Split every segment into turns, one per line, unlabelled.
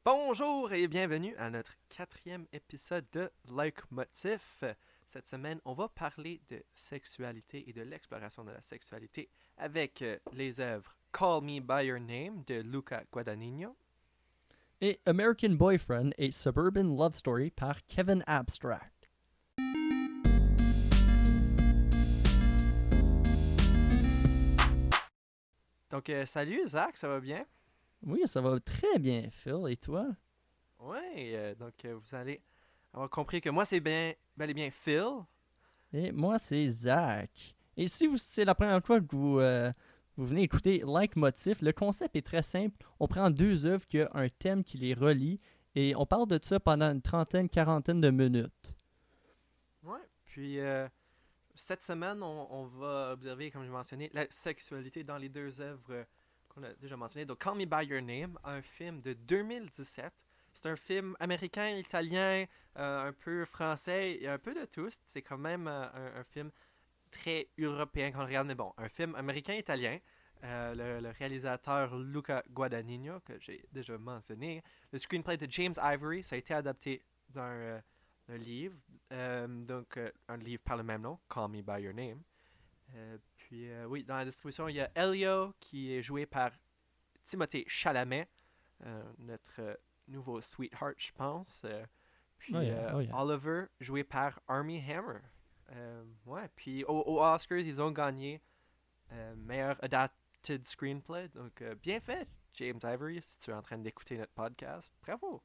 Bonjour et bienvenue à notre quatrième épisode de Leitmotiv. Cette semaine, on va parler de sexualité et de l'exploration de la sexualité avec les œuvres Call Me By Your Name de Luca Guadagnino,
et American Boyfriend, a Suburban Love Story par Kevin Abstract.
Donc, salut Zach, ça va bien?
Oui, ça va très bien, Phil. Et toi?
Oui, vous allez avoir compris que moi c'est bien, bel et bien Phil.
Et moi, c'est Zach. Et si c'est la première fois que vous venez écouter Like Motif, le concept est très simple. On prend deux œuvres qui ont un thème qui les relie et on parle de ça pendant une trentaine, quarantaine de minutes.
Ouais, puis cette semaine, on va observer, comme je mentionné, la sexualité dans les deux œuvres qu'on a déjà mentionnées. Donc, Call Me By Your Name, un film de 2017. C'est un film américain, italien, un peu français, et un peu de tout. C'est quand même un film très européen quand on regarde, mais bon, un film américain-italien. Le réalisateur Luca Guadagnino, que j'ai déjà mentionné. Le screenplay de James Ivory, ça a été adapté d'un livre, un livre par le même nom, Call Me By Your Name. Oui, dans la distribution, il y a Elio, qui est joué par Timothée Chalamet, notre nouveau sweetheart, je pense.
Oh yeah, oh yeah.
Oliver, joué par Armie Hammer. Ouais, puis aux Oscars, ils ont gagné meilleur adapted screenplay. Donc, bien fait, James Ivory, si tu es en train d'écouter notre podcast. Bravo!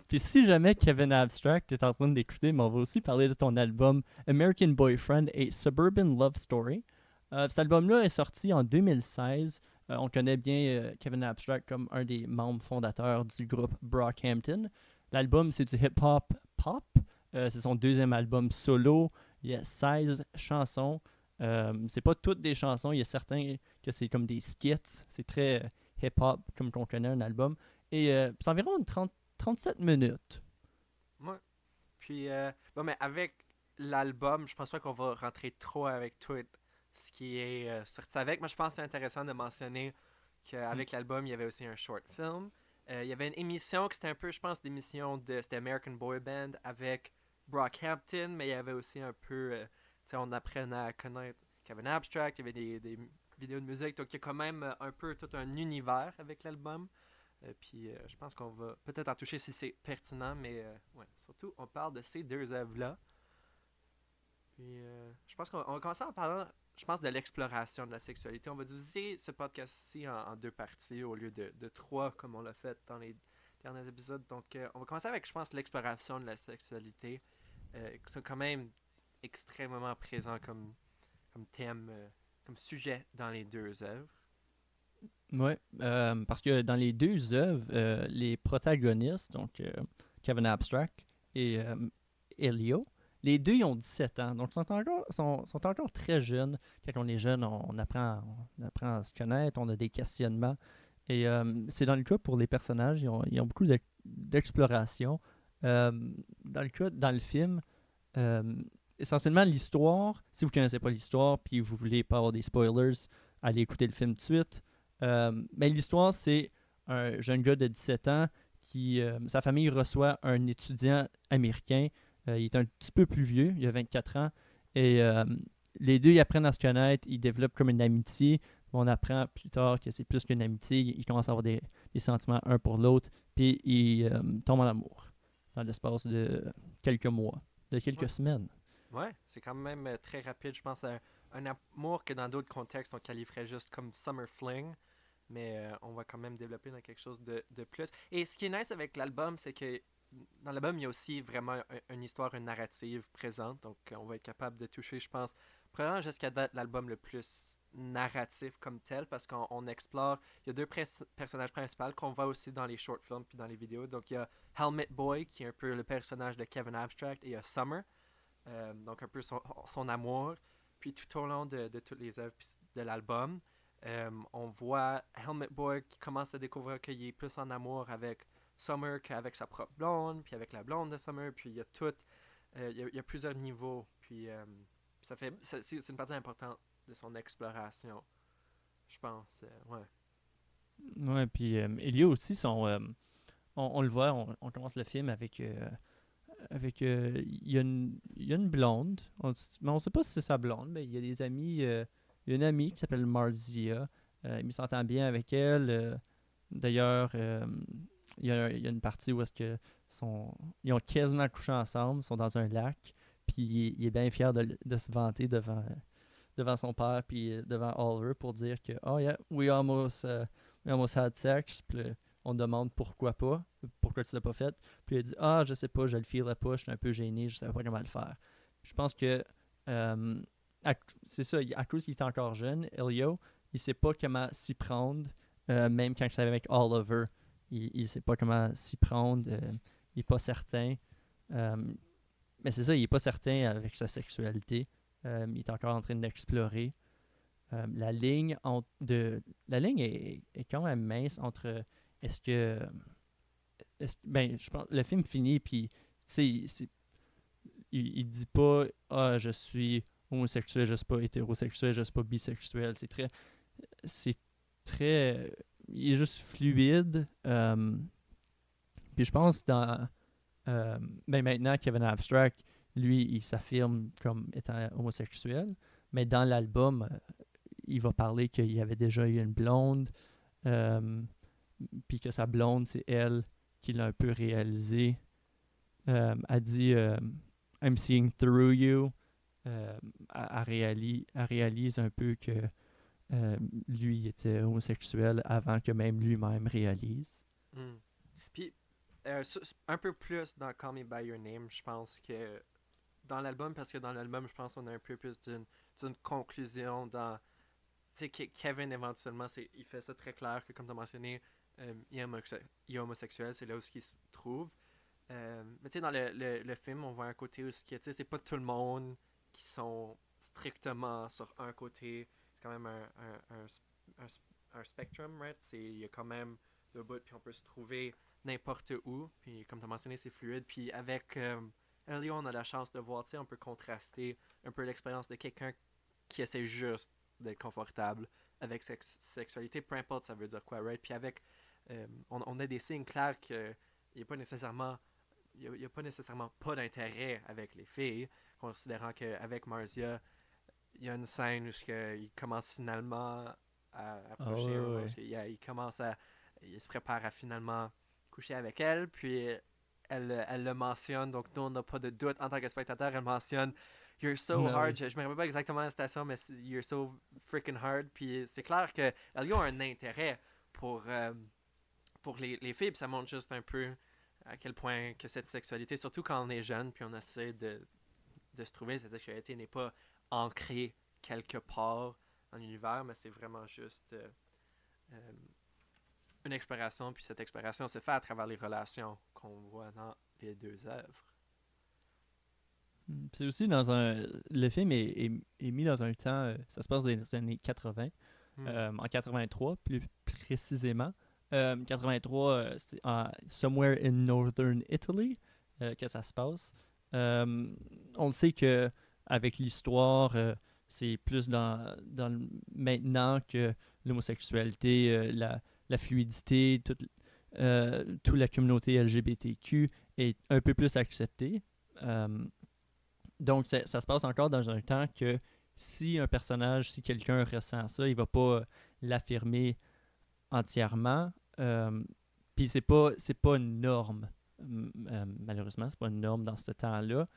Puis si jamais Kevin Abstract est en train d'écouter, mais on va aussi parler de ton album American Boyfriend, a Suburban Love Story. Cet album-là est sorti en 2016. On connaît bien Kevin Abstract comme un des membres fondateurs du groupe Brockhampton. L'album, c'est du hip-hop pop. C'est son deuxième album solo. Il y a 16 chansons. C'est pas toutes des chansons. Il y a certains que c'est comme des skits. C'est très hip-hop comme qu'on connaît un album. Et c'est environ une 37 minutes.
Ouais. Puis, bon, mais avec l'album, je pense pas qu'on va rentrer trop avec tout ce qui est sorti avec. Moi, je pense que c'est intéressant de mentionner
Mm.
qu'avec l'album, il y avait aussi un short film. Il y avait une émission qui c'était un peu, je pense, l'émission de. C'était American Boy Band avec Brockhampton, mais il y avait aussi un peu. Tu sais, on apprenait à connaître Kevin Abstract, il y avait des vidéos de musique. Donc, il y a quand même un peu tout un univers avec l'album. Je pense qu'on va peut-être en toucher si c'est pertinent, mais ouais, surtout, on parle de ces deux œuvres-là. Je pense qu'on va commencer en parlant, je pense, de l'exploration de la sexualité. On va diviser ce podcast-ci en deux parties au lieu de trois, comme on l'a fait dans les derniers épisodes. Donc, on va commencer avec, je pense, l'exploration de la sexualité, qui sont quand même extrêmement présents comme thème, comme sujet dans les deux œuvres.
Ouais, parce que dans les deux œuvres, les protagonistes, donc Kevin Abstract et Elio, les deux ils ont 17 ans, donc sont encore très jeunes. Quand on est jeune, on apprend à se connaître, on a des questionnements. Et c'est dans le cas pour les personnages, ils ont beaucoup d'exploration. Euh, dans le film, euh, essentiellement l'histoire, si vous ne connaissez pas l'histoire puis vous voulez pas avoir des spoilers, allez écouter le film tout de suite. Mais l'histoire, c'est un jeune gars de 17 ans qui, sa famille reçoit un étudiant américain. Il est un petit peu plus vieux, il a 24 ans. Et les deux, ils apprennent à se connaître, ils développent comme une amitié. On apprend plus tard que c'est plus qu'une amitié. Ils commencent à avoir des sentiments un pour l'autre. Puis ils tombent en amour dans l'espace de quelques mois, de
Ouais.
quelques semaines.
Ouais, c'est quand même très rapide. Je pense à un amour que dans d'autres contextes, on qualifierait juste comme summer fling, mais on va quand même développer dans quelque chose de plus. Et ce qui est nice avec l'album, c'est que dans l'album, il y a aussi vraiment une histoire, une narrative présente. Donc, on va être capable de toucher, je pense, probablement jusqu'à date l'album le plus narratif comme tel, parce qu'on explore. Il y a deux personnages principaux qu'on voit aussi dans les short films puis dans les vidéos. Donc, il y a Helmet Boy, qui est un peu le personnage de Kevin Abstract, et il y a Summer, donc un peu son amour. Puis tout au long de toutes les œuvres de l'album, on voit Helmet Boy qui commence à découvrir qu'il est plus en amour avec Summer qu'avec sa propre blonde, puis avec la blonde de Summer, puis il y a tout, il y a plusieurs niveaux, puis c'est une partie importante de son exploration, je pense, ouais.
Ouais, puis Elio aussi, on le voit, on commence le film avec il y a une blonde, mais on sait pas si c'est sa blonde, mais il y a des amis, il y a une amie qui s'appelle Marzia, il s'entend bien avec elle. D'ailleurs, il y a une partie où est-ce que ils ont quasiment couché ensemble, ils sont dans un lac, puis il est bien fier de se vanter devant son père puis devant Oliver pour dire que oh yeah, we almost had sex. Puis là, on demande pourquoi tu l'as pas fait. Puis il dit ah je sais pas, je le filais pas, j'étais un peu gêné, je savais pas comment le faire. Je pense que euh, c'est ça, à cause qu'il est encore jeune, Elio, il sait pas comment s'y prendre, même quand je savais avec Oliver, il sait pas comment s'y prendre, il est pas certain. Euh, mais c'est ça, il est pas certain avec sa sexualité. Il est encore en train d'explorer. La ligne la ligne est quand même mince entre est-ce que ben je pense le film finit puis il dit pas ah je suis homosexuel, je suis pas hétérosexuel, je suis pas bisexuel. C'est très il est juste fluide. Puis je pense ben maintenant Kevin Abstract, lui, il s'affirme comme étant homosexuel, mais dans l'album, il va parler qu'il y avait déjà eu une blonde, euh, puis que sa blonde, c'est elle qui l'a un peu réalisé. Elle dit I'm seeing through you. Elle réalise un peu que euh, lui était homosexuel avant que même lui-même réalise.
Hmm. Puis, un peu plus dans Call Me By Your Name, je pense que dans l'album, parce que dans l'album, je pense qu'on a un peu plus d'une conclusion dans. Tu sais, Kevin, éventuellement, il fait ça très clair que, comme tu as mentionné, il est homosexuel, c'est là où il se trouve. Mais tu sais, dans le film, on voit un côté où c'est pas tout le monde qui sont strictement sur un côté. C'est quand même un spectrum, right? Il y a quand même deux bouts, puis on peut se trouver n'importe où. Puis comme tu as mentionné, c'est fluide. Puis avec Elio, on a la chance de voir, tu sais, on peut contraster un peu l'expérience de quelqu'un qui essaie juste d'être confortable avec sa sexualité, peu importe ça veut dire quoi, right? Puis avec, on a des signes clairs qu'il n'y a pas nécessairement il y a pas nécessairement pas d'intérêt avec les filles, considérant qu'avec Marzia, il y a une scène où il commence finalement à
Ah
approcher un
ouais,
moment où
ouais.
il se prépare à finalement coucher avec elle, puis elle le mentionne, donc nous on n'a pas de doute en tant que spectateur, elle mentionne You're so
Ah
hard,
oui.
je me rappelle pas exactement la citation, mais You're so freaking hard, puis c'est clair qu'elles ont un intérêt pour les filles, puis ça montre juste un peu à quel point que cette sexualité, surtout quand on est jeune, puis on essaie de se trouver, cette sexualité n'est pas ancrée quelque part dans l'univers, mais c'est vraiment juste euh, une exploration, puis cette exploration se fait à travers les relations qu'on voit dans les deux œuvres.
C'est aussi dans un. Le film est mis dans un temps. Ça se passe dans les années 80.
Hmm.
En 83, plus précisément. 83, c'est Somewhere in Northern Italy que ça se passe. Euh, on le sait que avec l'histoire, c'est plus maintenant que l'homosexualité, la fluidité, toute la communauté LGBTQ est un peu plus acceptée. Euh, donc, ça se passe encore dans un temps que si un personnage, si quelqu'un ressent ça, il va pas l'affirmer entièrement. Puis c'est pas une norme. Malheureusement, c'est pas une norme dans ce temps-là.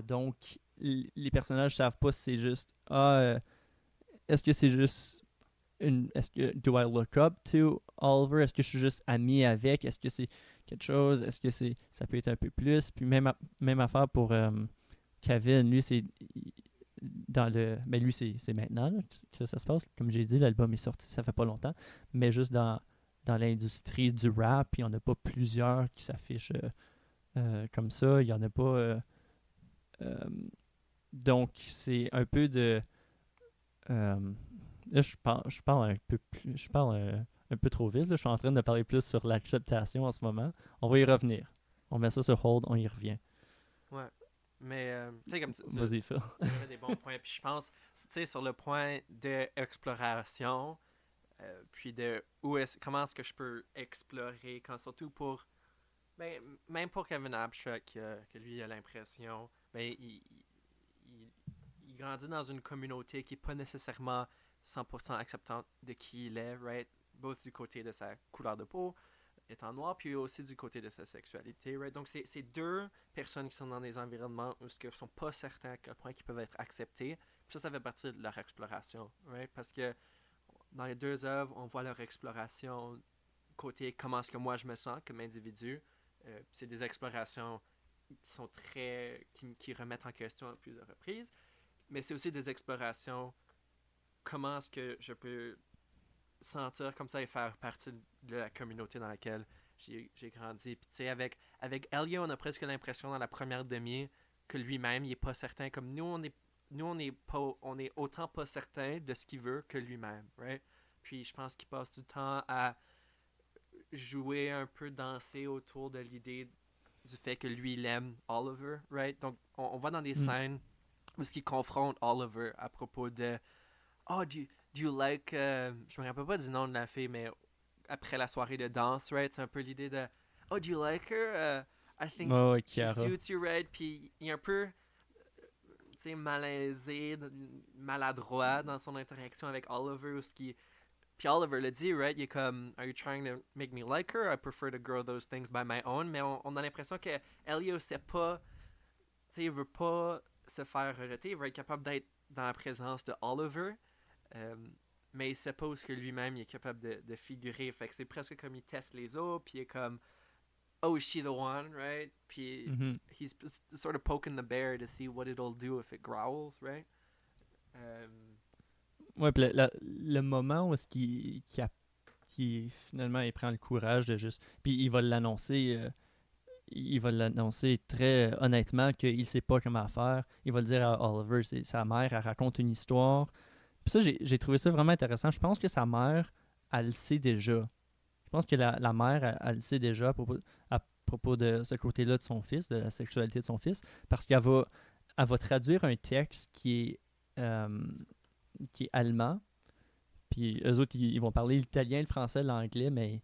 Donc, les personnages savent pas si c'est juste est-ce que c'est juste est-ce que do I look up to Oliver? Est-ce que je suis juste ami avec? Est-ce que c'est quelque chose? Est-ce que ça peut être un peu plus? Puis même affaire pour Kevin, lui, mais lui, c'est maintenant là, que ça se passe. Comme j'ai dit, l'album est sorti, ça fait pas longtemps. Mais juste dans l'industrie du rap, il n'y en a pas plusieurs qui s'affichent comme ça. Il n'y en a pas. Euh, donc, c'est un peu de. euh, Là, je parle un peu trop vite. Là. Je suis en train de parler plus sur l'acceptation en ce moment. On va y revenir. On met ça sur hold, on y revient.
Ouais. Mais, tu sais, comme
Vas-y, Phil.
tu mets des bons points. Puis je pense, tu sais, sur le point d'exploration, Puis comment est-ce que je peux explorer, quand surtout pour, ben, même pour Kevin Abstract, que lui a l'impression, ben, il, il grandit dans une communauté qui n'est pas nécessairement 100% acceptante de qui il est, right? Both du côté de sa couleur de peau, étant noir, puis aussi du côté de sa sexualité, right? Donc, c'est deux personnes qui sont dans des environnements où ils ne sont pas certains à quel point ils peuvent être acceptés. Puis ça fait partie de leur exploration, right? Parce que dans les deux œuvres, on voit leur exploration côté comment est-ce que moi je me sens comme individu. C'est des explorations qui sont qui remettent en question à plusieurs reprises, mais c'est aussi des explorations comment est-ce que je peux sentir comme ça et faire partie de la communauté dans laquelle j'ai grandi. Puis tu sais, avec Elio, on a presque l'impression dans la première demi que lui-même, il est pas certain. Comme nous, on est autant pas certain de ce qu'il veut que lui-même, right? Puis je pense qu'il passe du temps à jouer un peu, danser autour de l'idée du fait que lui, il aime Oliver, right? Donc, on va dans des
Mm.
scènes où ce qui confronte Oliver à propos de Oh, do you like. Je me rappelle pas du nom de la fille, mais après la soirée de danse, right? C'est un peu l'idée de Oh, do you like her? I think
Ouais, ouais,
she
Chiara.
suits you, right? Puis il est un peu, tu sais, malaisé, maladroit dans son interaction avec Oliver. Puis Oliver le dit, right? Il est comme Are you trying to make me like her? I prefer to grow those things by my own. Mais on a l'impression que Elio sait pas, tu sais, il veut pas se faire rejeter. Il veut être capable d'être dans la présence de Oliver. Euh, mais il sait pas où ce que lui-même il est capable de figurer. Fait que c'est presque comme il teste les autres, puis il est comme Oh, is she the one, right? Puis
Mhm.
he's sort of poking the bear to see what it'll do if it growls, right? Euh,
Ouais, puis le moment où est-ce qu'il finalement il prend le courage de juste. Puis il va l'annoncer très honnêtement qu'il sait pas comment faire. Il va le dire à Oliver, c'est sa mère, elle raconte une histoire. Puis ça, j'ai trouvé ça vraiment intéressant. Je pense que sa mère, elle le sait déjà. Je pense que la mère, elle le sait déjà à propos de ce côté-là de son fils, de la sexualité de son fils, parce elle va traduire un texte qui est allemand. Puis eux autres, ils vont parler l'italien, le français, l'anglais, mais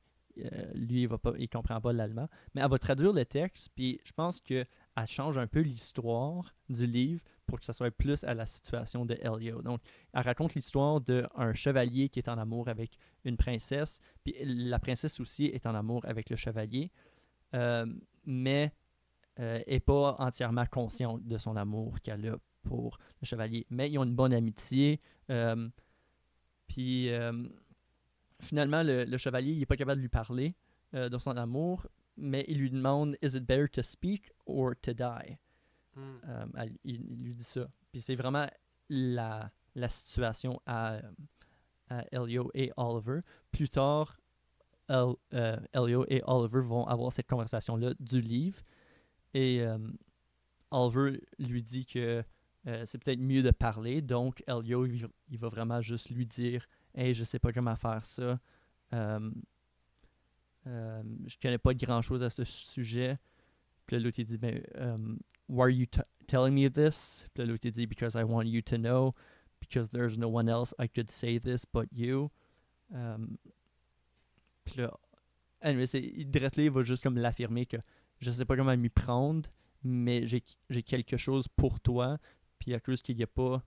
lui, il comprend pas l'allemand. Mais elle va traduire le texte, puis je pense qu'elle change un peu l'histoire du livre pour que ça soit plus à la situation de Elio. Donc, elle raconte l'histoire d'un chevalier qui est en amour avec une princesse, puis la princesse aussi est en amour avec le chevalier, euh, mais n'est pas entièrement consciente de son amour qu'elle a pour le chevalier. Mais ils ont une bonne amitié. Puis finalement, le chevalier, il n'est pas capable de lui parler de son amour, mais il lui demande Is it better to speak or to die?
hmm.
Il lui dit ça. Puis c'est vraiment la situation à Elio et Oliver. Plus tard, Elio et Oliver vont avoir cette conversation-là du livre. Et Oliver lui dit que c'est peut-être mieux de parler. Donc, Elio, il va vraiment juste lui dire Hey, je sais pas comment faire ça. Euh, je connais pas grand chose à ce sujet. Puis l'autre, il dit ben, Why are you telling me this? Puis l'autre, il dit Because I want you to know. Because there's no one else I could say this but you. Puis là, anyway, il va juste comme l'affirmer que je sais pas comment m'y prendre, mais j'ai quelque chose pour toi. Puis à cause qu'il y a pas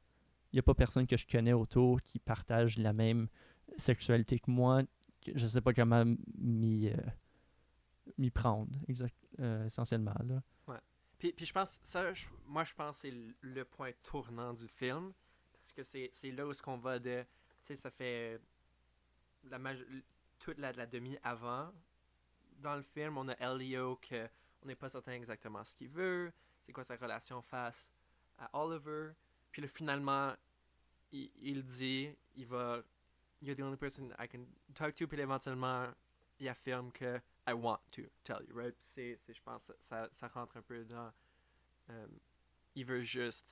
personne que je connais autour qui partage la même sexualité que moi, je sais pas comment m'y prendre, essentiellement. Là.
Ouais. Puis je pense, moi je pense que c'est le point tournant du film, parce que c'est là où est-ce qu'on va de, tu sais, ça fait la toute la demi avant. Dans le film, on a Elio que on n'est pas certain exactement ce qu'il veut, c'est quoi sa relation face à Oliver. Puis là, finalement, il dit, You're the only person I can talk to, puis éventuellement, il affirme que I want to tell you, right? Je pense, ça rentre un peu dans, euh, il veut juste,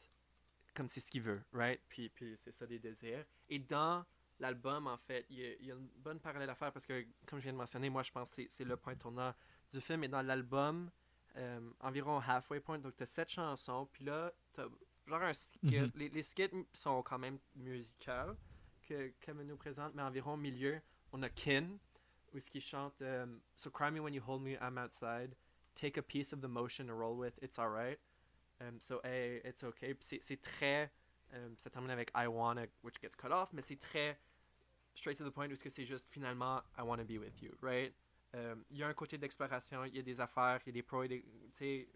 comme c'est ce qu'il veut, right? Puis c'est ça des désirs. Et dans l'album, en fait, il y a une bonne parallèle à faire parce que, comme je viens de mentionner, moi, je pense que c'est le point tournant du film. Et dans l'album, environ halfway point, donc tu as 7 chansons, puis là, tu as genre un skit.
Mhm.
Les skits sont quand même musicaux, que Kevin nous présente, mais environ au milieu, on a Kin, où ce qui chante So cry me when you hold me, I'm outside. Take a piece of the motion to roll with, it's alright. So hey, it's okay. Puis c'est très. Ça termine avec I wanna, which gets cut off, mais c'est très straight to the point où c'est juste finalement I wanna be with you, right? Il y a un côté d'exploration, il y a des affaires, il y a des pros, tu sais,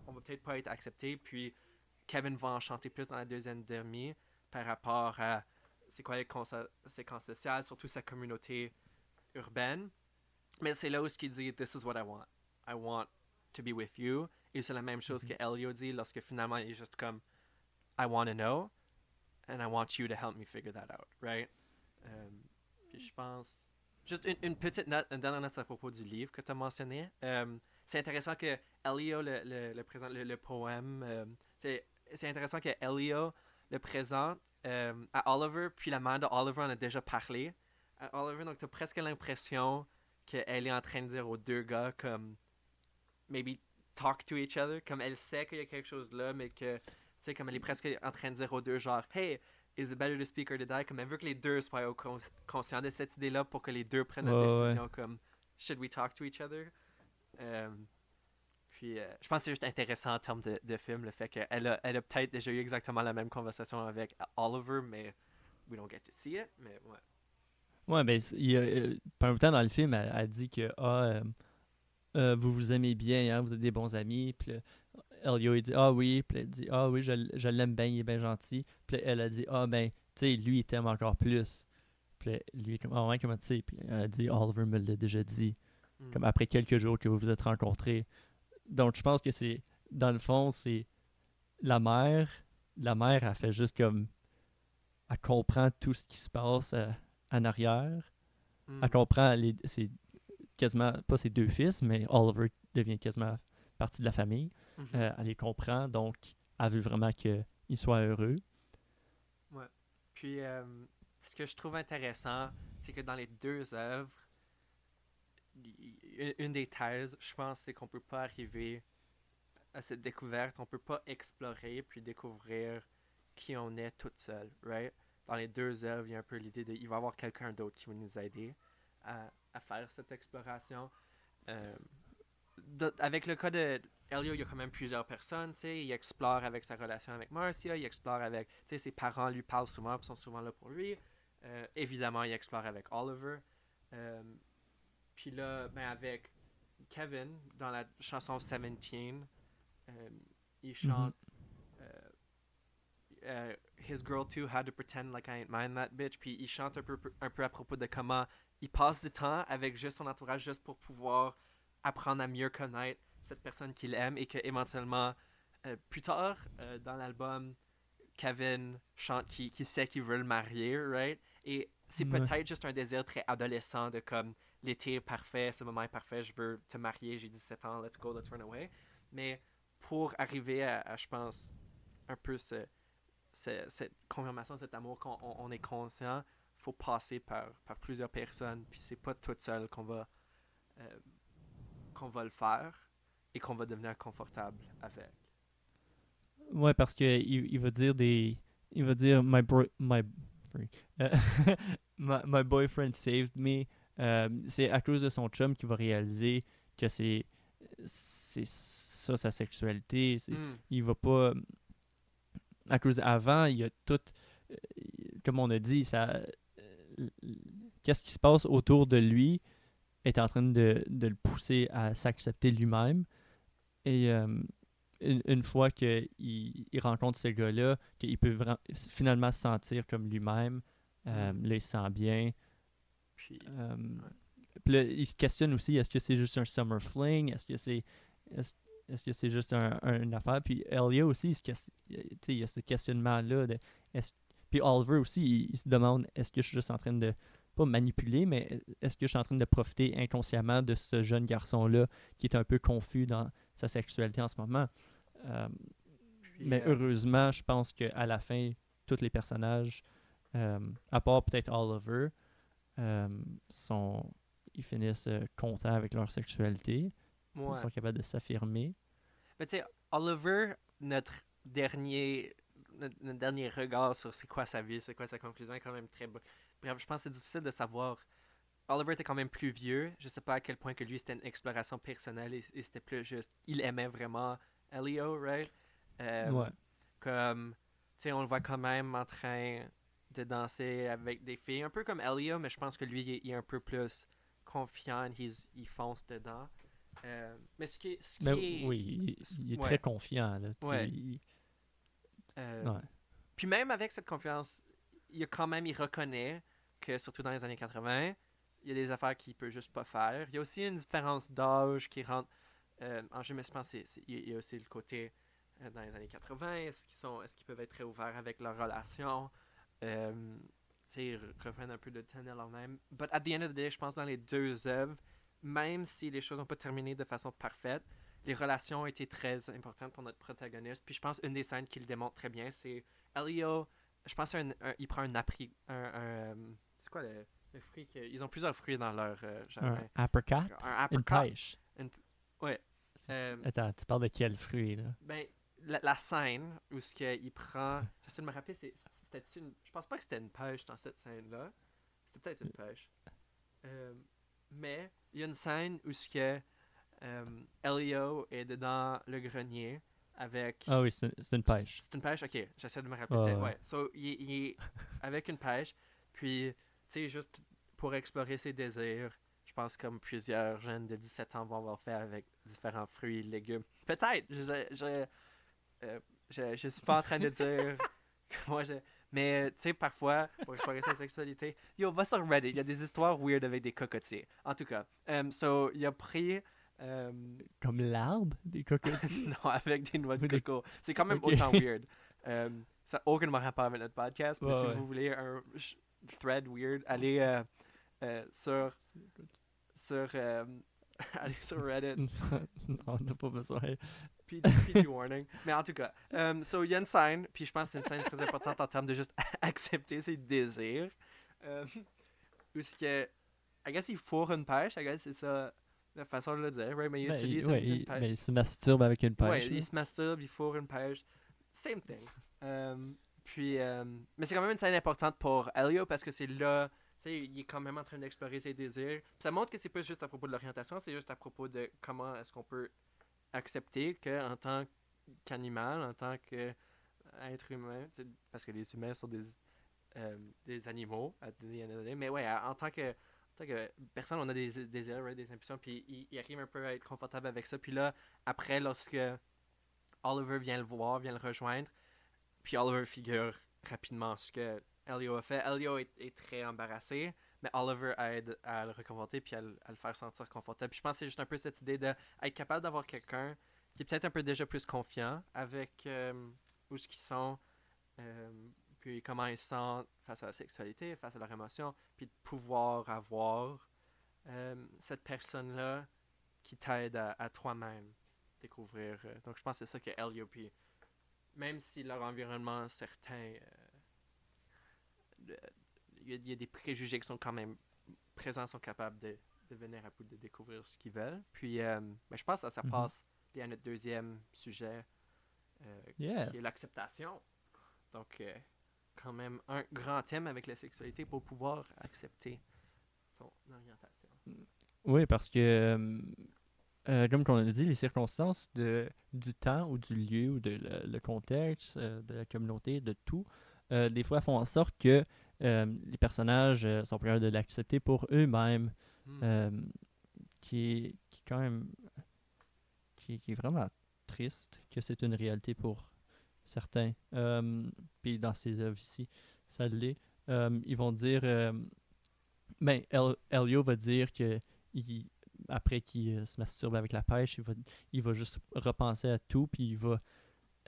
on va peut-être pas être accepté, puis Kevin va en chanter plus dans la deuxième demi par rapport à c'est quoi les conséquences sociales, surtout sa communauté urbaine. Mais c'est là où ce qu'il dit This is what I want. I want to be with you. Et c'est la même chose que Elio dit lorsque finalement il est juste comme I want to know and I want you to help me figure that out, right? Puis je pense. Juste une petite note, une dernière note à propos du livre que tu as mentionné. C'est intéressant que Elio le présente, le poème. C'est intéressant que Elio le présente à Oliver, puis la mère de Oliver en a déjà parlé à Oliver, donc tu as presque l'impression qu'elle est en train de dire aux deux gars comme maybe talk to each other, comme elle sait qu'il y a quelque chose là, mais que, tu sais, comme elle est presque en train de dire aux deux, genre, hey, is it better to speak or to die? Comme elle veut que les deux soient conscients de cette idée-là pour que les deux prennent une décision comme, should we talk to each other? Puis, je pense que c'est juste intéressant en termes de film, le fait qu'elle a peut-être déjà eu exactement la même conversation avec Oliver, mais we don't get to see it, mais ouais.
Ouais, ben, pendant un temps dans le film, elle dit que vous vous aimez bien, hein, vous êtes des bons amis. Puis Elio, il dit ah oui. Puis elle dit ah oui, je l'aime bien, il est bien gentil. Puis elle a dit ah ben, tu sais, lui, il t'aime encore plus. Puis lui, est comme ah ouais, comment tu sais? Puis elle a dit Oliver me l'a déjà dit. Comme après quelques jours que vous vous êtes rencontrés. Donc je pense que c'est, dans le fond, c'est la mère. La mère, elle fait juste comme. Elle comprend tout ce qui se passe en arrière. Elle comprend ses quasiment, pas ses deux fils, mais Oliver devient quasiment partie de la famille. Elle les comprend, donc elle veut vraiment qu'ils soient heureux.
Ouais. Puis, ce que je trouve intéressant, c'est que dans les deux œuvres, une des thèses, je pense, c'est qu'on peut pas arriver à cette découverte, on peut pas explorer puis découvrir qui on est toute seule, right? Dans les deux œuvres, il y a un peu l'idée de il va y avoir quelqu'un d'autre qui va nous aider à faire cette exploration. Avec le cas de Elio, il y a quand même plusieurs personnes, tu sais, il explore avec sa relation avec Marcia, il explore avec, tu sais, ses parents lui parlent souvent, sont souvent là pour lui. Évidemment, il explore avec Oliver. Puis là, ben avec Kevin, dans la chanson 17, il chante His girl too had to pretend like I ain't mind that bitch. Puis il chante un peu à propos de comment il passe du temps avec juste son entourage juste pour pouvoir apprendre à mieux connaître cette personne qu'il aime et que éventuellement plus tard dans l'album Kevin chante qu'il sait qu'il veut le marier, right? Et c'est peut-être juste un désir très adolescent de comme l'été est parfait, ce moment est parfait, je veux te marier, j'ai 17 ans, let's go, let's run away. Mais pour arriver à je pense, un peu cette confirmation, cet amour qu'on est conscient, il faut passer par plusieurs personnes, puis c'est pas toute seule qu'on va le faire et qu'on va devenir confortable avec.
Ouais, parce que il va dire il va dire my boyfriend saved me. C'est à cause de son chum qu'il va réaliser que c'est ça sa sexualité. Il va pas, à cause avant, il y a tout, comme on a dit, ça, qu'est-ce qui se passe autour de lui est en train de le pousser à s'accepter lui-même. Et une fois qu'il rencontre ce gars-là, qu'il peut finalement se sentir comme lui-même, là, il se sent bien. Puis là, il se questionne aussi, est-ce que c'est juste un summer fling? Est-ce que c'est juste une affaire? Puis Elio aussi, il y a ce questionnement-là. Puis Oliver aussi, il se demande, est-ce que je suis juste en train de, pas manipuler, mais est-ce que je suis en train de profiter inconsciemment de ce jeune garçon-là qui est un peu confus dans sa sexualité en ce moment? Mais heureusement, je pense qu'à la fin, tous les personnages, à part peut-être Oliver, ils finissent contents avec leur sexualité. Ouais. Ils sont capables de s'affirmer.
Mais tu sais, Oliver, notre dernier notre dernier regard sur c'est quoi sa vie, c'est quoi sa conclusion est quand même très beau. Bref, je pense que c'est difficile de savoir. Oliver était quand même plus vieux. Je sais pas à quel point que lui c'était une exploration personnelle et c'était plus juste. Il aimait vraiment Elio, right?
Ouais.
Comme, tu sais, on le voit quand même en train de danser avec des filles, un peu comme Elio, mais je pense que lui il est un peu plus confiant, il fonce dedans. Mais ce
Mais
qui est,
oui, il est très
ouais,
confiant, là.
ouais. Euh,
Ouais.
Puis même avec cette confiance, il reconnaît que surtout dans les années 80, il y a des affaires qu'il peut juste pas faire. Il y a aussi une différence d'âge qui rentre en jeu, mais je pense qu'il y a aussi le côté dans les années 80, est-ce qu'ils peuvent être très ouverts avec leur relation, euh, tu sais, ils reprennent un peu de tunnel en même. But at the end of the day, je pense dans les deux œuvres, même si les choses n'ont pas terminé de façon parfaite, les relations ont été très importantes pour notre protagoniste. Puis je pense une des scènes qui le démontre très bien, c'est Elio, je pense il prend un appri, c'est quoi le fruit ils ont plusieurs fruits dans leur
Un
jardin.
apricot,
Un
une
apricot.
pêche.
Une, ouais. Euh,
Attends, tu parles de quel fruit, là?
ben, la scène où ce qu'il prend. J'essaie de me rappeler, c'était une. Je pense pas que c'était une pêche dans cette scène-là. C'était peut-être une pêche. Euh, mais il y a une scène où ce que Elio est dedans le grenier avec.
Ah oui, c'est une pêche.
C'est une pêche? Ok, j'essaie de me rappeler.
Ouais,
C'était,
ouais.
ouais. So, il est avec une pêche, puis, tu sais, juste pour explorer ses désirs, je pense comme plusieurs jeunes de 17 ans vont le faire avec différents fruits et légumes. Peut-être, je suis pas en train de dire que moi, mais, tu sais, parfois, pour explorer sa sexualité, yo, va sur Reddit, il y a des histoires weird avec des cocotiers. En tout cas, so, il a pris. euh,
Comme l'arbre des cocotiers?
non, avec des noix de
Ou des...
coco. C'est quand même
Ok.
autant weird. Euh, ça n'a aucunement rapport avec notre podcast, mais
Ouais,
si
ouais.
vous voulez un thread weird, allez sur allez sur Reddit.
Non, t'as pas besoin.
PG warning. Mais en tout cas, so il y a une scène, puis je pense que c'est une scène très importante en termes de juste accepter ses désirs. Où ce que, I guess il fourre une pêche, I guess c'est ça la façon de le dire, right? Mais il
Ben,
utilise
ouais,
une pêche.
ben, il se masturbe avec une
Ouais,
pêche, là.
il se masturbe, il fourre une pêche. Same thing. Puis, mais c'est quand même une scène importante pour Elio parce que c'est là, tu sais, il est quand même en train d'explorer ses désirs. Puis ça montre que c'est pas juste à propos de l'orientation, c'est juste à propos de comment est-ce qu'on peut accepter qu'en tant qu'animal, en tant qu'être humain, parce que les humains sont des animaux, à the end of the day, mais ouais, en tant que personne, on a des désirs, right, des impulsions, puis il arrive un peu à être confortable avec ça. Puis là, après, lorsque Oliver vient le voir, vient le rejoindre, puis Oliver figure rapidement ce que Elio a fait. Elio est très embarrassé, mais Oliver aide à le réconforter puis à le faire sentir confortable. Puis je pense que c'est juste un peu cette idée d'être capable d'avoir quelqu'un qui est peut-être un peu déjà plus confiant avec où ce qu'ils sont, euh, puis comment ils se sentent face à la sexualité, face à leurs émotions, puis de pouvoir avoir cette personne-là qui t'aide à toi-même découvrir. Donc je pense que c'est ça que Elio, puis même si leur environnement, certains, il y a des préjugés qui sont quand même présents, sont capables de venir à bout de découvrir ce qu'ils veulent. Puis, ben, je pense que ça
Mhm.
passe bien à notre deuxième sujet, qui est
Yes.
l'acceptation. Donc, quand même un grand thème avec la sexualité pour pouvoir accepter son orientation.
Oui, parce que, comme on a dit, les circonstances du temps ou du lieu ou le contexte, de la communauté, de tout, des fois font en sorte que les personnages sont prêts de l'accepter pour eux-mêmes,
Hmm.
euh, qui est quand même qui est vraiment triste que c'est une réalité pour certains. Puis dans ces œuvres ici, ça l'est. Ils vont dire, ben, Elio va dire que il- après qu'il se masturbe avec la pêche, il va juste repenser à tout, puis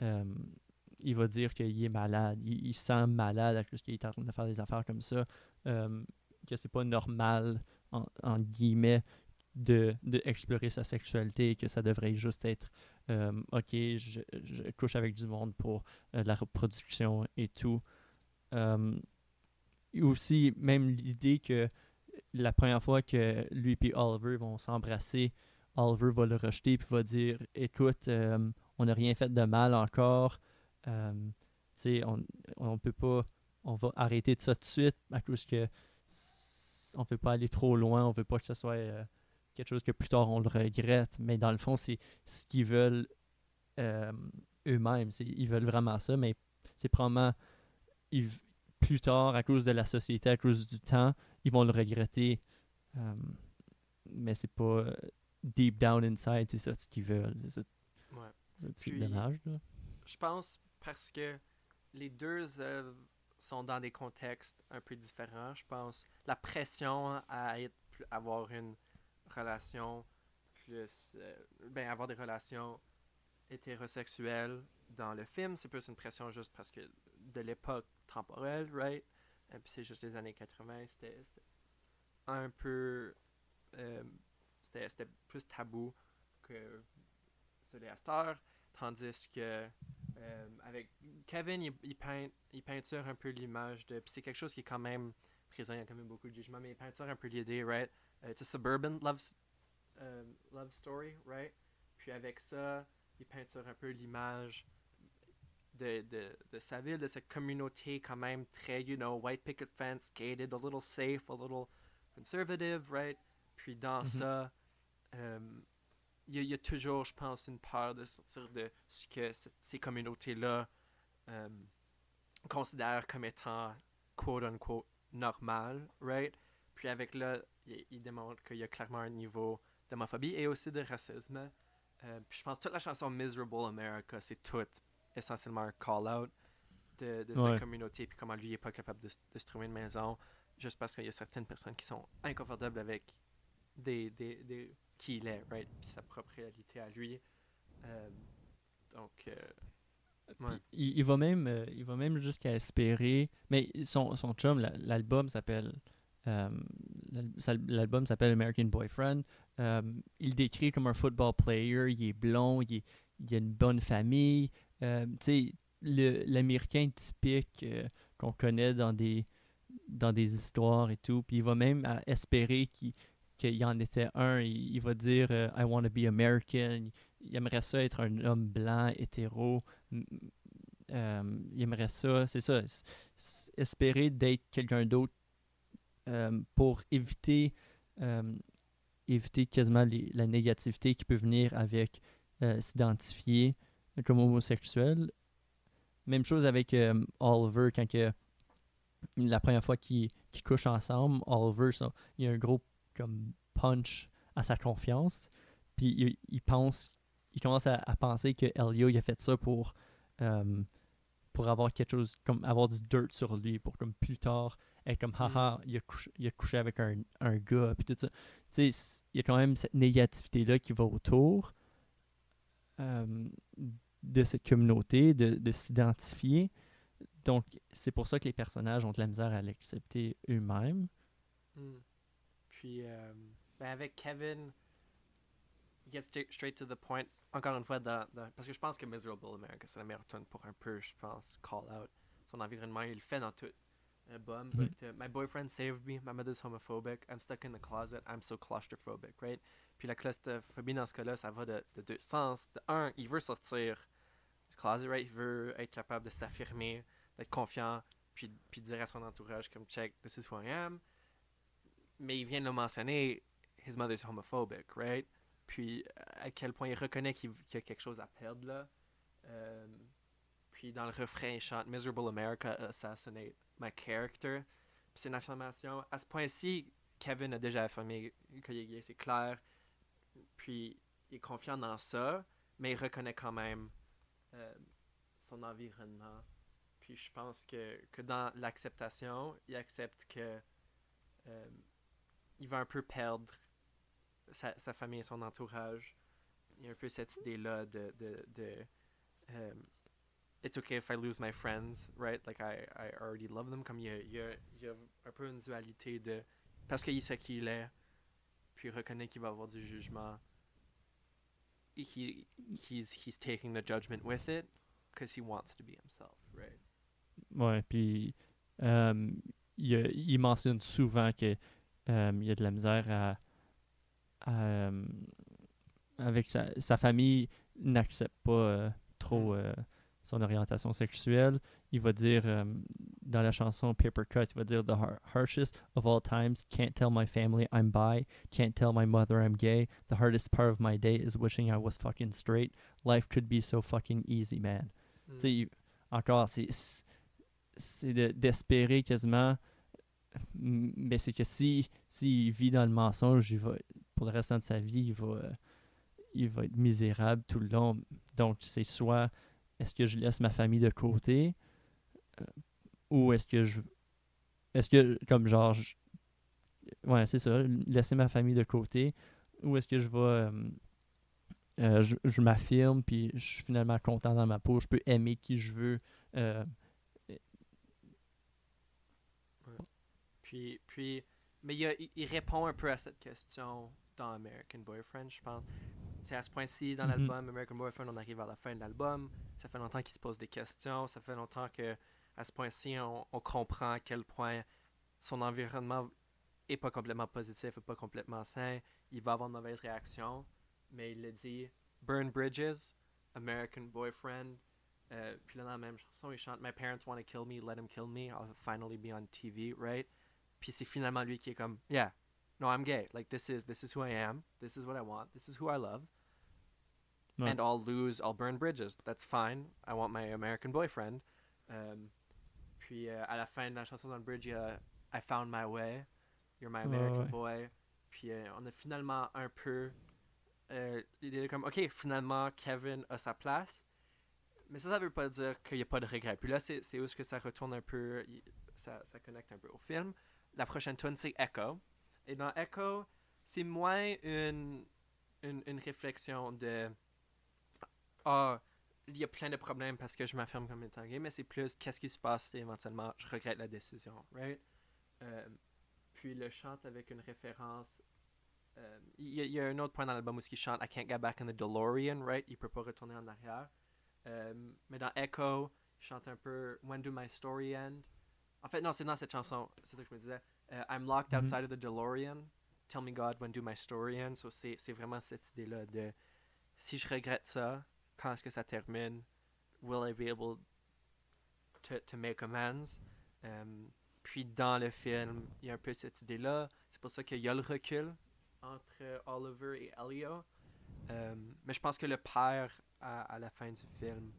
euh, il va dire qu'il est malade. Il se sent malade à cause qu'il est en train de faire des affaires comme ça, que c'est pas normal, en guillemets, de explorer sa sexualité et que ça devrait juste être ok, je couche avec du monde pour la reproduction et tout. Et aussi, même l'idée que la première fois que lui et Oliver vont s'embrasser, Oliver va le rejeter puis va dire écoute, on n'a rien fait de mal encore. sais, on peut pas, on va arrêter de ça tout de suite à cause que on veut pas aller trop loin, on veut pas que ce soit quelque chose que plus tard on le regrette, mais dans le fond, c'est ce qu'ils veulent euh, eux-mêmes. Ils veulent vraiment ça, mais c'est probablement ils- plus tard, à cause de la société, à cause du temps, ils vont le regretter. euh, mais c'est pas deep down inside, c'est ça ce qu'ils veulent.
Ouais.
C'est
Puis,
dommage, là.
je pense parce que les deux œuvres sont dans des contextes un peu différents. Je pense la pression à avoir une relation plus, avoir des relations hétérosexuelles dans le film, c'est plus une pression juste parce que de l'époque temporelle, right? Et puis c'est juste les années 80, c'était un peu, euh, c'était plus tabou que sur les Astors, tandis que avec Kevin, il peinture un peu l'image de. Puis c'est quelque chose qui est quand même présent, il y a quand même beaucoup de jugements, mais il peinture un peu l'idée, right? It's a suburban love story, right? Puis avec ça, il peinture un peu l'image de sa ville, de cette communauté quand même très, white picket fence, gated, a little safe, a little conservative, right? Puis dans
Mhm.
ça, euh, il y a toujours, je pense, une peur de sortir de ce que ces communautés-là euh, considèrent comme étant quote-unquote normal, right? Puis avec là, il démontre qu'il y a clairement un niveau d'homophobie et aussi de racisme. Puis je pense que toute la chanson Miserable America, c'est tout essentiellement un call-out de cette
Ouais.
communauté, puis comment lui, il n'est pas capable de se trouver une maison, juste parce qu'il y a certaines personnes qui sont inconfortables avec qui il est, right? Puis sa propre réalité à lui. Euh, donc, ouais.
Puis il va même jusqu'à espérer. Mais son chum, l'album s'appelle. euh, l'album s'appelle American Boyfriend. Il décrit comme un football player. Il est blond, il a une bonne famille. Tu sais, l'Américain typique qu'on connaît dans des histoires et tout. Puis il va même espérer qu'il y en était un. Il va dire I want to be American. Il aimerait ça être un homme blanc, hétéro. Il aimerait ça, c'est ça, espérer d'être quelqu'un d'autre pour euh, éviter quasiment la négativité qui peut venir avec s'identifier comme homosexuel. Même chose avec Oliver, quand la première fois qu'ils couchent ensemble, Oliver, il y a un gros comme punch à sa confiance. Puis il commence à penser que Elio il a fait ça euh, pour avoir quelque chose, comme avoir du dirt sur lui, pour comme plus tard être comme haha,
Mm.
il a couché avec un gars, puis tout ça. Tu sais, il y a quand même cette négativité-là qui va autour euh, de cette communauté, de s'identifier. Donc, c'est pour ça que les personnages ont de la misère à l'accepter eux-mêmes.
Mm. Puis, avec Kevin, il gets straight to the point. Encore une fois, parce que je pense que Miserable America, c'est la meilleure tune pour un peu, je pense, call out son environnement. Il le fait dans tout album.
Mhm.
But my boyfriend saved me. My mother's homophobic. I'm stuck in the closet. I'm so claustrophobic, right? Puis la claustrophobie, dans ce cas-là, ça va de deux sens. De un, il veut sortir du closet, right? Il veut être capable de s'affirmer, d'être confiant, puis dire à son entourage, comme, check, this is who I am. Mais il vient de le mentionner, his mother's homophobic, right? Puis à quel point il reconnaît qu'il y a quelque chose à perdre là. Euh, puis dans le refrain, il chante Miserable America assassinate my character. Puis c'est une affirmation. À ce point-ci, Kevin a déjà affirmé qu'il est gay, c'est clair. Puis il est confiant dans ça, mais il reconnaît quand même euh, son environnement. Puis je pense que dans l'acceptation, il accepte que euh, il va un peu perdre sa famille et son entourage. Il y a un peu cette idée-là de um, it's okay if I lose my friends, right? Like I already love them. Comme il y a un peu une dualité de parce qu'il sait qui il est, puis il reconnaît qu'il va avoir du jugement. He's taking the judgment with it because he wants to be himself, right?
Ouais, puis euh, il mentionne souvent que il y a de la misère avec sa famille n'accepte pas trop
Mm.
son orientation sexuelle. Il va dire dans la chanson Paper Cut, il va dire The harshest of all times, can't tell my family I'm bi, can't tell my mother I'm gay. The hardest part of my day is wishing I was fucking straight. Life could be so fucking easy, man. Tu sais, encore, c'est d'espérer quasiment, mais c'est que s'il vit dans le mensonge, pour le restant de sa vie, il va être misérable tout le long. Donc, c'est soit est-ce que je laisse ma famille de côté ou est-ce que comme genre ouais, c'est ça, laisser ma famille de côté, ou est-ce que je vais je m'affirme puis je suis finalement content dans ma peau, je peux aimer qui je veux.
Mais il répond un peu à cette question dans American Boyfriend, je pense. C'est à ce point-ci, dans l'album American Boyfriend, on arrive à la fin de l'album. Ça fait longtemps qu'il se pose des questions. Ça fait longtemps que, à ce point-ci, on comprend à quel point son environnement est pas complètement positif, est pas complètement sain. Il va avoir de mauvaises réactions, mais il le dit. Burn Bridges, American Boyfriend. Puis là, dans la même chanson, il chante My parents want to kill me, let them kill me. I'll finally be on TV, right? Puis c'est finalement lui qui est comme, yeah, no, I'm gay. Like, this is who I am. This is what I want. This is who I love. Ouais. And I'll burn bridges. That's fine. I want my American boyfriend. Puis à la fin de la chanson dans le bridge, il y a I found my way. You're my American boy. Puis on a finalement un peu l'idée de comme, ok, finalement, Kevin a sa place. Mais ça veut pas dire qu'il n'y a pas de regret. Puis là, c'est où est-ce que ça retourne un peu, ça connecte un peu au film. La prochaine tune, c'est Echo. Et dans Echo, c'est moins une réflexion de il y a plein de problèmes parce que je m'affirme comme étant gay, mais c'est plus qu'est-ce qui se passe si éventuellement je regrette la décision, right? Puis il le chante avec une référence. Il y a un autre point dans l'album où il chante I can't get back in the DeLorean, right? Il peut pas retourner en arrière. Mais dans Echo, il chante un peu When do my story end? En fait, non, c'est dans cette chanson, c'est ça que je me disais. I'm locked outside of the DeLorean. Tell me God, when do my story end? So c'est vraiment cette idée-là de si je regrette ça, quand est-ce que ça termine? Will I be able to make amends? Puis dans le film, il y a un peu cette idée-là. C'est pour ça qu'il y a le recul entre Oliver et Elio. Mais je pense que le père, à la fin du film,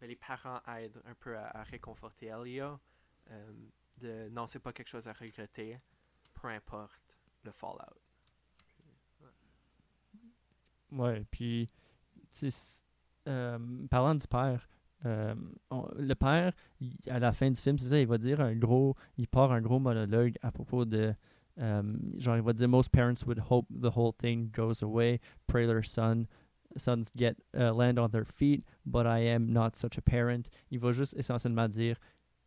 les parents aident un peu à réconforter Elio. Non, c'est pas quelque chose à regretter, peu importe le fallout.
Ouais, puis, tu sais, parlant du père, le père, à la fin du film, c'est ça, il va dire il part un gros monologue à propos de, genre, il va dire, most parents would hope the whole thing goes away, pray their sons get land on their feet, but I am not such a parent. Il va juste essentiellement dire,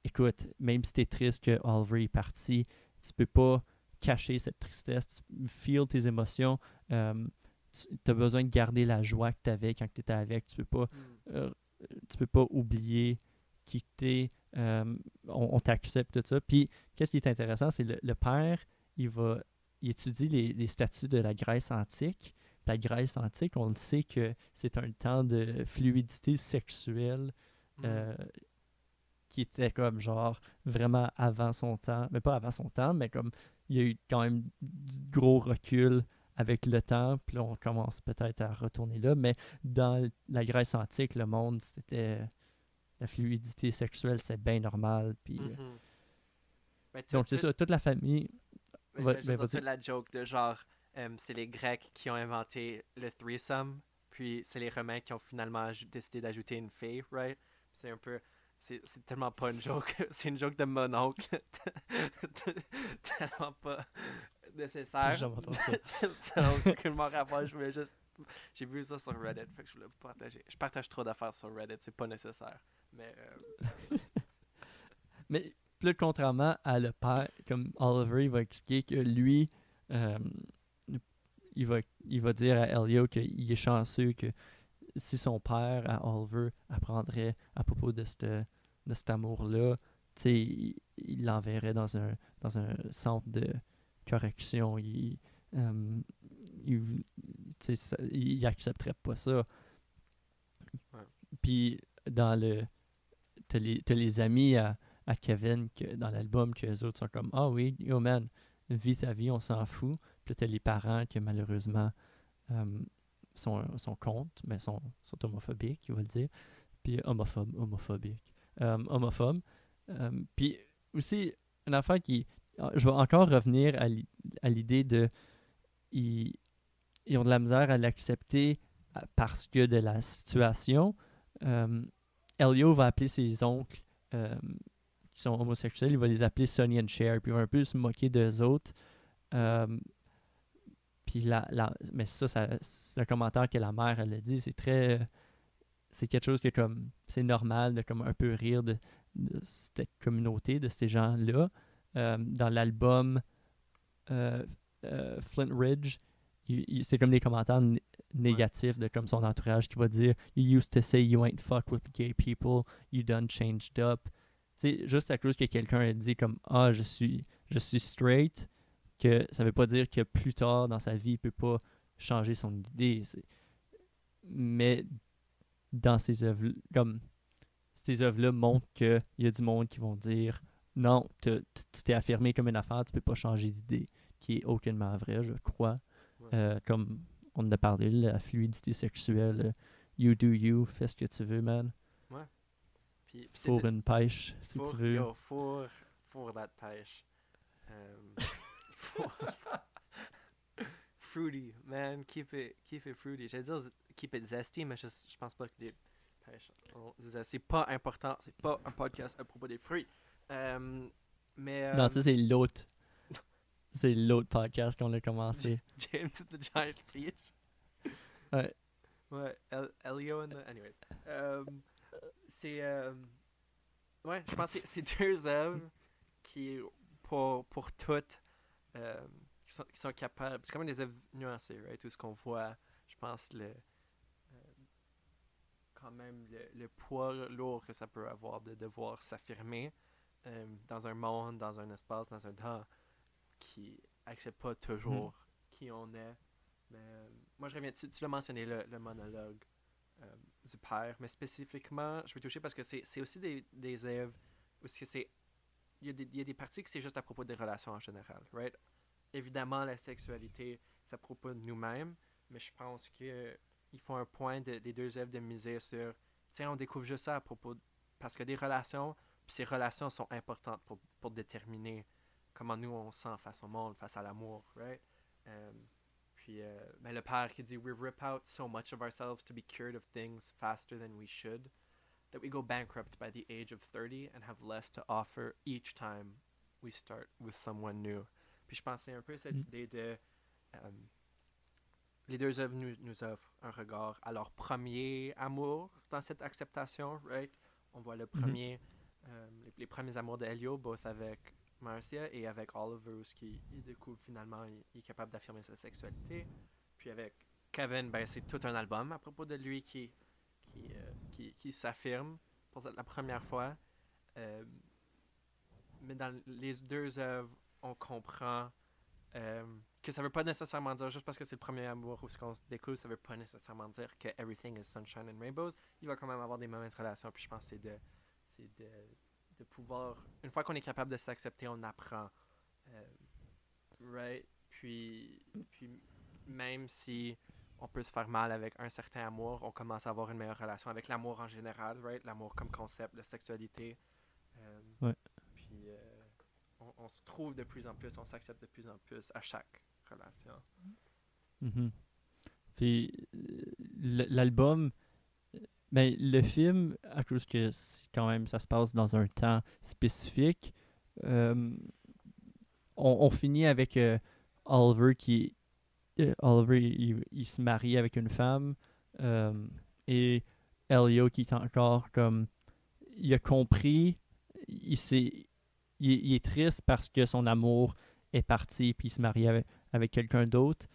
écoute, même si t'es triste que Oliver est parti, tu peux pas cacher cette tristesse, tu feel tes émotions, tu as besoin de garder la joie que tu avais quand tu étais avec. Tu peux pas oublier qui t'es. On t'accepte tout ça. Puis, qu'est-ce qui est intéressant, c'est le père, il étudie les statues de la Grèce antique. La Grèce antique, on le sait que c'est un temps de fluidité sexuelle qui était comme genre vraiment avant son temps. Mais pas avant son temps, mais comme il y a eu quand même du gros recul avec le temps, puis là, on commence peut-être à retourner là, mais dans la Grèce antique, le monde, c'était la fluidité sexuelle, c'est bien normal, puis donc c'est ça, toute la famille
c'est la joke de genre c'est les Grecs qui ont inventé le threesome, puis c'est les Romains qui ont finalement décidé d'ajouter une fille, right? C'est un peu c'est tellement pas une joke, c'est une joke de mon oncle. Tellement pas nécessaire.
J'ai entendu ça.
Ça n'a aucunement rapport, j'ai vu ça sur Reddit, fait que je voulais partager. Je partage trop d'affaires sur Reddit, c'est pas nécessaire.
Mais plus contrairement à le père, comme Oliver, il va expliquer que lui, il va dire à Elio qu'il est chanceux que si son père, à Oliver, apprendrait à propos de cet amour-là, il l'enverrait dans un centre de correction. Il accepterait pas ça.
Ouais.
Puis dans le... T'as les amis à Kevin dans l'album que les autres sont comme ah oui, yo man, vis ta vie, on s'en fout. Puis là, t'as les parents qui malheureusement sont contre, mais sont homophobiques, il va le dire. Puis homophobique. Homophobe. Puis aussi, une affaire qui. Je vais encore revenir à l'idée de. Ils ont de la misère à l'accepter parce que de la situation. Elio va appeler ses oncles qui sont homosexuels, il va les appeler Sonny and Cher, puis il va un peu se moquer d'eux autres. Puis mais ça, c'est un commentaire que la mère, elle a dit, c'est quelque chose que comme, c'est normal de comme un peu rire de cette communauté, de ces gens-là. Dans l'album Flint Ridge, c'est comme des commentaires négatifs de comme son entourage qui va dire You used to say you ain't fuck with gay people, you done changed up. Tu sais, juste à cause que quelqu'un a dit comme ah, je suis straight, que ça veut pas dire que plus tard dans sa vie, il peut pas changer son idée. Mais dans ces œuvres, comme ces œuvres-là montrent qu'il y a du monde qui vont dire non, tu t'es affirmé comme une affaire, tu peux pas changer d'idée, qui est aucunement vrai, je crois. Comme on en a parlé, la fluidité sexuelle, you do you, fais ce que tu veux, man.
Ouais. Puis
fourre une pêche, si tu veux.
Yo, fourre la pêche. Fruity, man, keep it fruity. J'allais dire keep it zesty, mais je pense pas que les pêches c'est pas important, c'est pas un podcast à propos des fruits.
Non, ça c'est l'autre. C'est l'autre podcast qu'on a commencé.
James and the Giant Peach.
Ouais.
Ouais, Elio and the... Anyways. C'est... Ouais, je pense que c'est deux œuvres qui, pour toutes, qui sont capables... C'est comme des œuvres nuancées, right? Tout ce qu'on voit, je pense, quand même, le poids lourd que ça peut avoir de devoir s'affirmer dans un monde, dans un espace, dans un temps qui accepte pas toujours qui on est. Mais moi, je reviens, tu l'as mentionné, le monologue du père, mais spécifiquement, je vais toucher parce que c'est aussi des œuvres où il y a des parties qui c'est juste à propos des relations en général, right? Évidemment, la sexualité, c'est à propos de nous-mêmes, mais je pense que ils font un point des deux œuvres de miser sur, tiens, on découvre juste ça à propos parce que des relations, puis ces relations sont importantes pour déterminer comment nous on se sent face au monde, face à l'amour, right? Puis ben le père qui dit we rip out so much of ourselves to be cured of things faster than we should, that we go bankrupt by the age of 30 and have less to offer each time we start with someone new. Puis je pense que c'est un peu cette idée de les deux œuvres nous offrent un regard à leur premier amour dans cette acceptation, right? On voit le premier, les premiers amours d'Elio, both avec Marcia et avec Oliver, qui il découvre finalement, il est capable d'affirmer sa sexualité. Puis avec Kevin, ben, c'est tout un album à propos de lui qui s'affirme pour la première fois. Mais dans les deux œuvres, on comprend que ça veut pas nécessairement dire, juste parce que c'est le premier amour ou ce qu'on découvre, ça veut pas nécessairement dire que everything is sunshine and rainbows. Il va quand même avoir des mauvaises relations, puis je pense que c'est de pouvoir, une fois qu'on est capable de s'accepter, on apprend, right? Puis même si on peut se faire mal avec un certain amour, on commence à avoir une meilleure relation avec l'amour en général, right? L'amour comme concept, la sexualité.
Ouais.
Puis on se trouve de plus en plus, on s'accepte de plus en plus à chaque relation.
Puis l'album, ben, le film, à cause que quand même ça se passe dans un temps spécifique, on finit avec Oliver qui... Oliver, il se marie avec une femme et Elio qui est encore comme... Il a compris, il est triste parce que son amour est parti puis il se marie avec quelqu'un d'autre,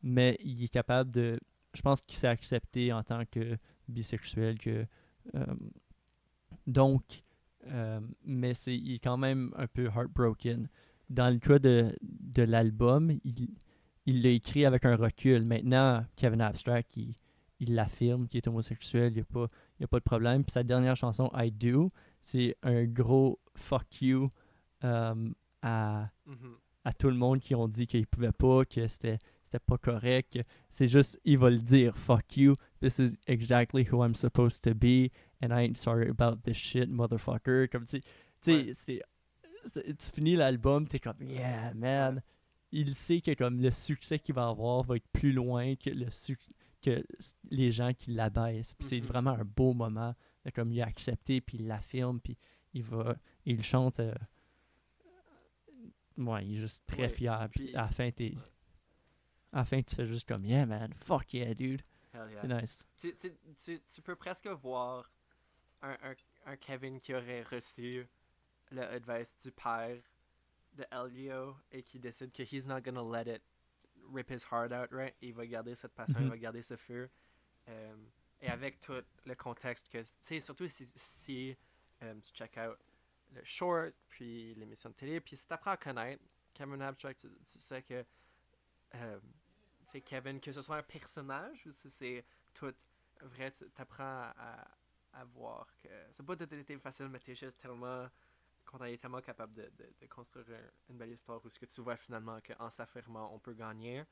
mais il est capable de... Je pense qu'il s'est accepté en tant que bisexuel, donc, mais il est quand même un peu heartbroken. Dans le cas de l'album, il l'a écrit avec un recul. Maintenant, Kevin Abstract, il l'affirme qu'il est homosexuel, il y a pas de problème. Puis sa dernière chanson, I Do, c'est un gros fuck you euh, à,
Mhm.
à tout le monde qui ont dit qu'il pouvait pas, que c'était pas correct. C'est juste, il va le dire, fuck you, this is exactly who I'm supposed to be, and I ain't sorry about this shit, motherfucker. Comme tu
Ouais.
sais, tu finis l'album, t'es comme, yeah,
Ouais.
man. Il sait que comme le succès qu'il va avoir va être plus loin que les gens qui l'abaissent. Puis c'est
Mhm.
vraiment un beau moment. De, comme il a accepté, puis il l'affirme, puis il chante. Ouais, il est juste très
Ouais.
fier. Puis
Puis,
à la fin, tu fais juste comme, yeah, man, fuck yeah, dude.
hell
C'est
yeah.
nice.
Tu peux presque voir un, un, un Kevin qui aurait reçu le advice du père de Elio et qui décide que he's not gonna let it rip his heart out, right? Il va garder cette passion, il
Mhm.
va garder ce feu. Euh, et avec tout le contexte que, tu sais, surtout si tu check out le short, puis l'émission de télé, puis si tu apprends à connaître Kevin Abstract, tu sais que c'est Kevin, que ce soit un personnage ou si c'est tout vrai, tu apprends à voir que c'est pas tout été facile, mais t'es juste tellement quand on est tellement capable de construire une belle histoire où ce que tu vois finalement qu'en s'affirmant on peut gagner.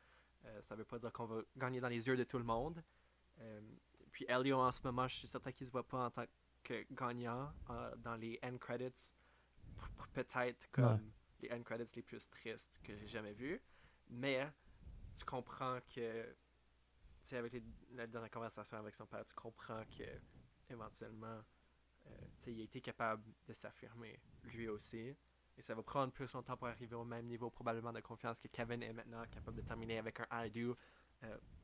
Ça veut pas dire qu'on va gagner dans les yeux de tout le monde. Euh, Puis Elio en ce moment, je suis certain qu'il se voit pas en tant que gagnant dans les end credits. Peut-être
Ouais.
comme les end credits les plus tristes que j'ai jamais vus. Mais tu comprends que, tu sais, avec la dernière conversation avec son père, tu comprends que éventuellement, il a été capable de s'affirmer lui aussi. Et ça va prendre plus longtemps pour arriver au même niveau probablement de confiance que Kevin est maintenant capable de terminer avec un I do.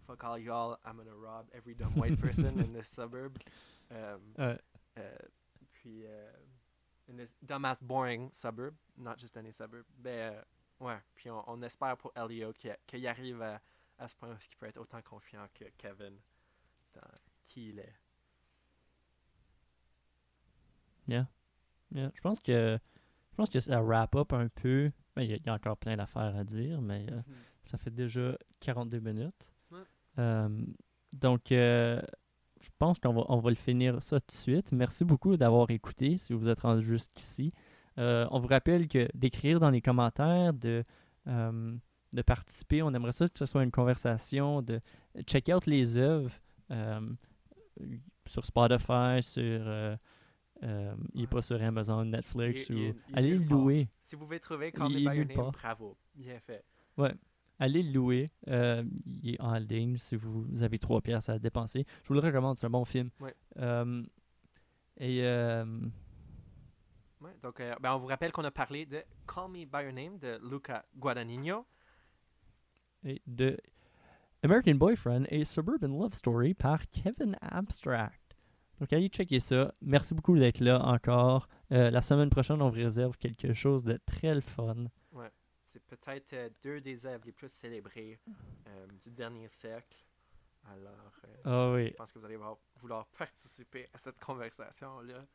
Fuck all y'all, I'm gonna rob every dumb white person in this suburb. Um,
Ouais.
uh, Puis, in this dumbass boring suburb, not just any suburb. Ben, ouais, puis on espère pour Elio qu'il arrive à ce point où il peut être autant confiant que Kevin dans qui il est.
Yeah. Yeah. Je pense que ça wrap up un peu. Ben, il y a encore plein d'affaires à dire, mais
Mm-hmm.
ça fait déjà 42 minutes.
Ouais.
Euh, donc, je pense on va le finir ça tout de suite. Merci beaucoup d'avoir écouté si vous êtes rendu jusqu'ici. On vous rappelle que d'écrire dans les commentaires, de participer. On aimerait ça que ce soit une conversation, de check out les œuvres euh, sur Spotify, il n'est
Ouais.
pas sur Amazon, Netflix, ou
Il est
allez
nulle
le
part.
louer.
Si vous pouvez trouver Call Me
Il est
By Your
nulle
Name,
part.
bravo. Bien fait.
Ouais. Allez le louer. Il est en ligne si vous avez 3 pièces à dépenser. Je vous le recommande, c'est un bon film.
Ouais.
Euh, et
Ouais. Donc, ben, on vous rappelle qu'on a parlé de Call Me By Your Name de Luca Guadagnino.
de American Boyfriend, a Suburban Love Story par Kevin Abstract. Donc allez checker ça. Merci beaucoup d'être là encore. La semaine prochaine, on vous réserve quelque chose de très le fun.
Ouais. C'est peut-être deux des œuvres les plus célébrées du dernier siècle. Alors,
Ah oui.
je pense que vous allez vouloir participer à cette conversation-là.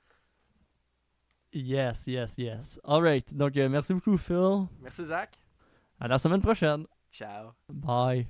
Yes, yes, yes. All right. Donc merci beaucoup, Phil.
Merci, Zach.
À la semaine prochaine.
Ciao.
Bye.